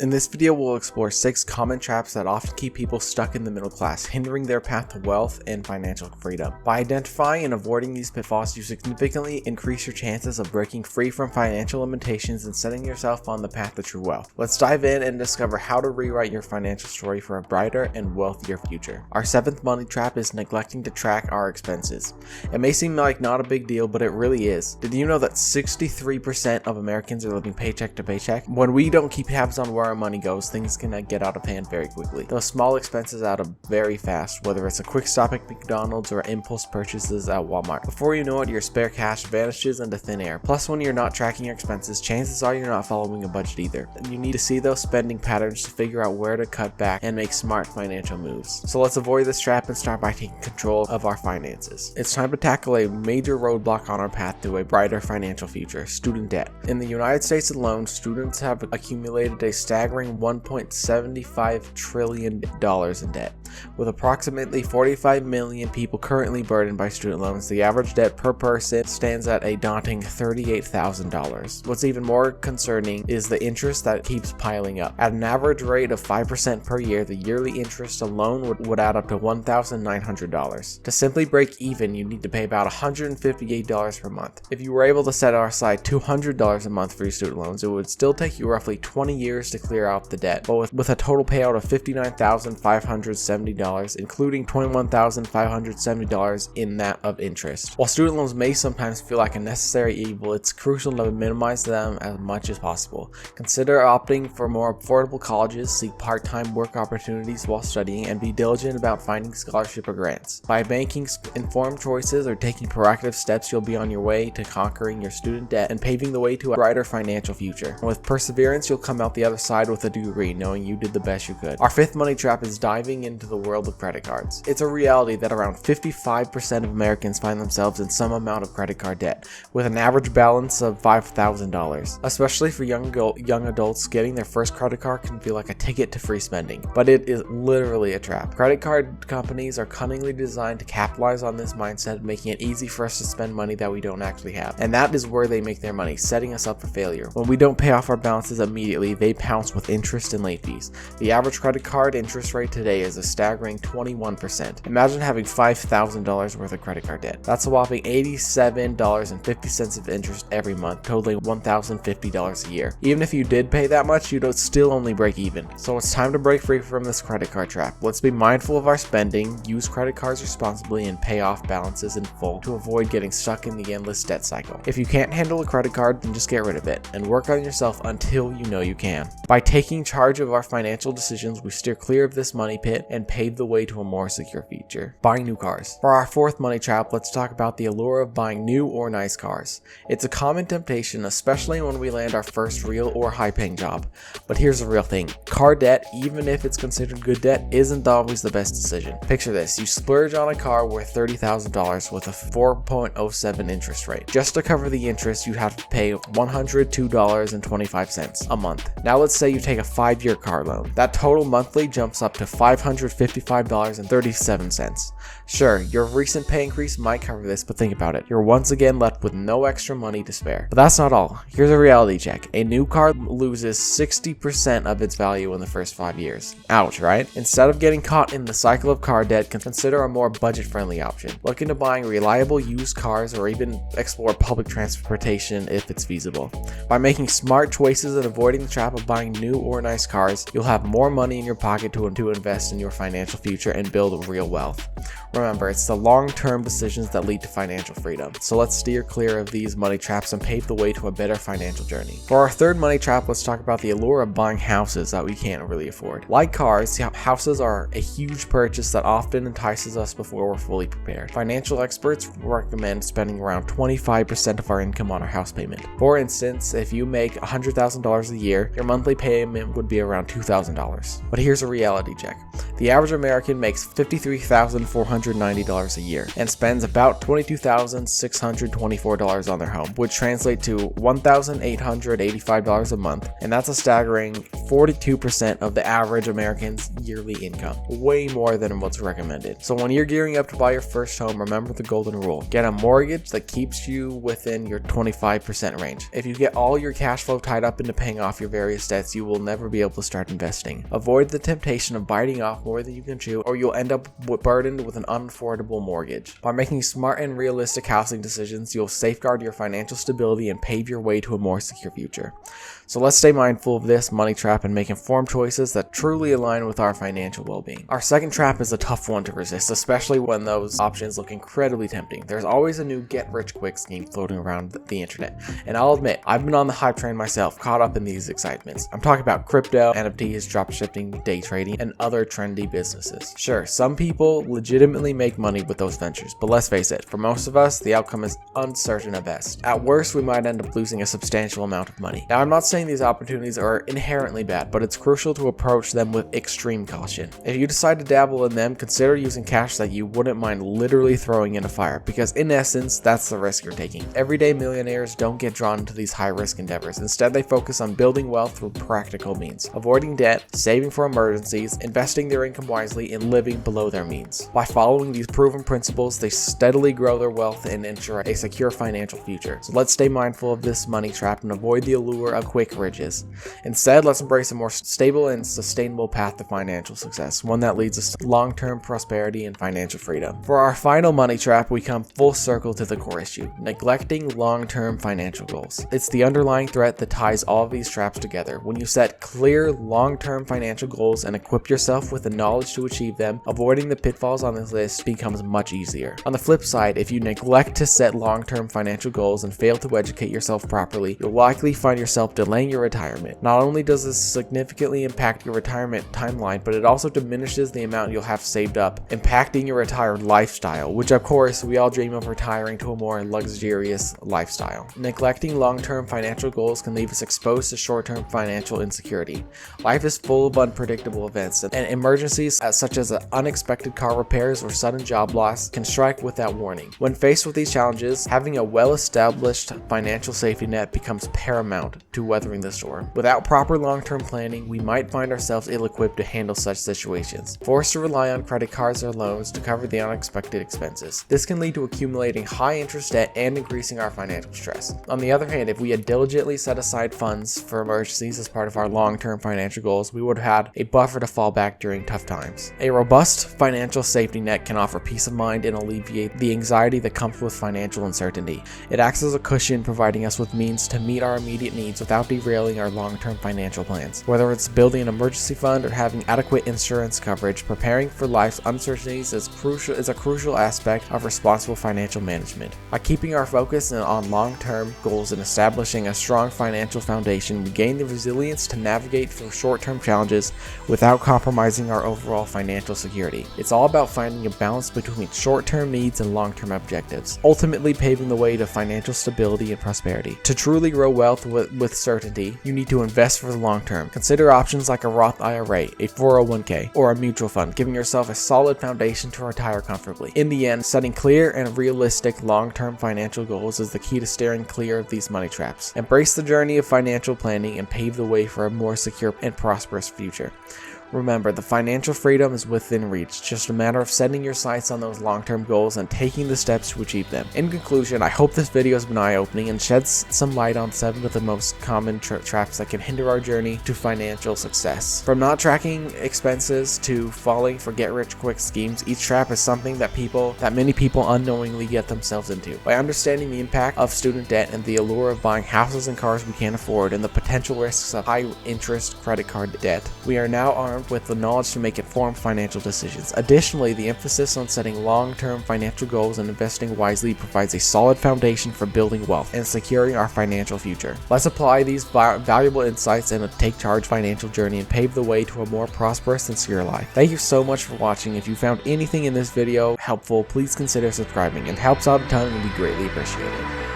In this video, we'll explore 6 common traps that often keep people stuck in the middle class, hindering their path to wealth and financial freedom. By identifying and avoiding these pitfalls, you significantly increase your chances of breaking free from financial limitations and setting yourself on the path to true wealth. Let's dive in and discover how to rewrite your financial story for a brighter and wealthier future. Our 7th money trap is neglecting to track our expenses. It may seem like not a big deal, but it really is. Did you know that 63% of Americans are living paycheck to paycheck? When we don't keep tabs on where our money goes, things can get out of hand very quickly. Those small expenses add up very fast, whether it's a quick stop at McDonald's or impulse purchases at Walmart. Before you know it, your spare cash vanishes into thin air. Plus, when you're not tracking your expenses, chances are you're not following a budget either. You need to see those spending patterns to figure out where to cut back and make smart financial moves. So let's avoid this trap and start by taking control of our finances. It's time to tackle a major roadblock on our path to a brighter financial future: student debt. In the United States alone, students have accumulated a staggering $1.75 trillion in debt. With approximately 45 million people currently burdened by student loans, the average debt per person stands at a daunting $38,000. What's even more concerning is the interest that keeps piling up. At an average rate of 5% per year, the yearly interest alone would add up to $1,900. To simply break even, you need to pay about $158 per month. If you were able to set aside $200 a month for your student loans, it would still take you roughly 20 years to clear out the debt, but with a total payout of $59,570, including $21,570 in that of interest. While student loans may sometimes feel like a necessary evil, it's crucial to minimize them as much as possible. Consider opting for more affordable colleges, seek part-time work opportunities while studying, and be diligent about finding scholarship or grants. By making informed choices or taking proactive steps, you'll be on your way to conquering your student debt and paving the way to a brighter financial future. And with perseverance, you'll come out the other side with a degree, knowing you did the best you could. Our 5th money trap is diving into the world of credit cards. It's a reality that around 55% of Americans find themselves in some amount of credit card debt, with an average balance of $5,000. Especially for young adults, getting their first credit card can feel like a ticket to free spending, but it is literally a trap. Credit card companies are cunningly designed to capitalize on this mindset, making it easy for us to spend money that we don't actually have. And that is where they make their money, setting us up for failure. When we don't pay off our balances immediately, they pounce with interest and late fees. The average credit card interest rate today is a staggering 21%. Imagine having $5,000 worth of credit card debt. That's a whopping $87.50 of interest every month, totaling $1,050 a year. Even if you did pay that much, you'd still only break even. So it's time to break free from this credit card trap. Let's be mindful of our spending, use credit cards responsibly, and pay off balances in full to avoid getting stuck in the endless debt cycle. If you can't handle a credit card, then just get rid of it and work on yourself until you know you can. By taking charge of our financial decisions, we steer clear of this money pit and pave the way to a more secure future. Buying new cars. For our 4th money trap, let's talk about the allure of buying new or nice cars. It's a common temptation, especially when we land our first real or high-paying job. But here's the real thing. Car debt, even if it's considered good debt, isn't always the best decision. Picture this. You splurge on a car worth $30,000 with a 4.07 interest rate. Just to cover the interest, you'd have to pay $102.25 a month. Now let's say you take a 5-year car loan. That total monthly jumps up to $555.37. Sure, your recent pay increase might cover this, but think about it. You're once again left with no extra money to spare. But that's not all. Here's a reality check. A new car loses 60% of its value in the first 5 years. Ouch, right? Instead of getting caught in the cycle of car debt, consider a more budget-friendly option. Look into buying reliable used cars or even explore public transportation if it's feasible. By making smart choices and avoiding the trap of buying new or nice cars, you'll have more money in your pocket to invest in your financial future and build real wealth. Remember, it's the long-term decisions that lead to financial freedom. So let's steer clear of these money traps and pave the way to a better financial journey. For our 3rd money trap, let's talk about the allure of buying houses that we can't really afford. Like cars, houses are a huge purchase that often entices us before we're fully prepared. Financial experts recommend spending around 25% of our income on our house payment. For instance, if you make $100,000 a year, your monthly payment would be around $2,000. But here's a reality check. The average American makes $53,490 a year and spends about $22,624 on their home, which translates to $1,885 a month, and that's a staggering 42% of the average American's yearly income, way more than what's recommended. So when you're gearing up to buy your first home, remember the golden rule. Get a mortgage that keeps you within your 25% range. If you get all your cash flow tied up into paying off your various debts, you will never be able to start investing. Avoid the temptation of biting off more than you can chew, or you'll end up burdened with an unaffordable mortgage. By making smart and realistic housing decisions, you'll safeguard your financial stability and pave your way to a more secure future. So let's stay mindful of this money trap and make informed choices that truly align with our financial well-being. Our second trap is a tough one to resist, especially when those options look incredibly tempting. There's always a new get-rich-quick scheme floating around the internet, and I'll admit, I've been on the hype train myself, caught up in these excitements. I'm talking about crypto, NFTs, dropshipping, day trading, and other trendy businesses. Sure, some people legitimately make money with those ventures, but let's face it, for most of us, the outcome is uncertain at best. At worst, we might end up losing a substantial amount of money. Now, I'm not saying these opportunities are inherently bad, but it's crucial to approach them with extreme caution. If you decide to dabble in them, consider using cash that you wouldn't mind literally throwing in a fire, because in essence, that's the risk you're taking. Everyday millionaires don't get drawn into these high-risk endeavors. Instead, they focus on building wealth through practical means, avoiding debt, saving for emergencies, investing their income wisely, and living below their means. By following these proven principles, they steadily grow their wealth and ensure a secure financial future. So let's stay mindful of this money trap and avoid the allure of quick riches. Instead, let's embrace a more stable and sustainable path to financial success, one that leads us to long-term prosperity and financial freedom. For our final money trap, we come full circle to the core issue: neglecting long-term financial goals. It's the underlying threat that ties all of these traps together. When you set clear long-term financial goals and equip yourself with the knowledge to achieve them, avoiding the pitfalls on this list becomes much easier. On the flip side, if you neglect to set long-term financial goals and fail to educate yourself properly, you'll likely find yourself delaying your retirement. Not only does this significantly impact your retirement timeline, but it also diminishes the amount you'll have saved up, impacting your retired lifestyle, which of course we all dream of retiring to a more luxurious lifestyle. Neglecting long-term financial goals can leave us exposed to short-term financial insecurity. Life is full of unpredictable events, and emergencies such as unexpected car repairs or sudden job loss can strike without warning. When faced with these challenges, having a well-established financial safety net becomes paramount to weathering the storm. Without proper long-term planning, we might find ourselves ill-equipped to handle such situations, forced to rely on credit cards or loans to cover the unexpected expenses. This can lead to accumulating high-interest debt and increasing our financial stress. On the other hand, if we had diligently set aside funds for emergencies as part of our long-term financial goals, we would have had a buffer to fall back during tough times. A robust financial safety net can offer peace of mind and alleviate the anxiety that comes with financial uncertainty. It acts as a cushion, providing us with means to meet our immediate needs without derailing our long-term financial plans. Whether it's building an emergency fund or having adequate insurance coverage, preparing for life's uncertainties is a crucial aspect of responsible financial management. By keeping our focus on long-term goals and establishing a strong financial foundation, we gain the resilience to navigate through short-term challenges without compromising our overall financial security. It's all about finding a balance between short-term needs and long-term objectives, ultimately paving the way to financial stability and prosperity. To truly grow wealth with certainty, you need to invest for the long term. Consider options like a Roth IRA, a 401k, or a mutual fund, giving yourself a solid foundation to retire comfortably. In the end, setting clear and realistic long-term financial goals is the key to steering clear of these money traps. Embrace the journey of financial planning and pave the way for a more secure and prosperous future. Remember, the financial freedom is within reach, just a matter of setting your sights on those long-term goals and taking the steps to achieve them. In conclusion, I hope this video has been eye-opening and sheds some light on 7 of the most common traps that can hinder our journey to financial success. From not tracking expenses to falling for get-rich-quick schemes, each trap is something that many people unknowingly get themselves into. By understanding the impact of student debt and the allure of buying houses and cars we can't afford and the potential risks of high-interest credit card debt, we are now armed with the knowledge to make informed financial decisions. Additionally, the emphasis on setting long-term financial goals and investing wisely provides a solid foundation for building wealth and securing our financial future. Let's apply these valuable insights in a take-charge financial journey and pave the way to a more prosperous and secure life. Thank you so much for watching. If you found anything in this video helpful, please consider subscribing. It helps out a ton and we greatly appreciate it.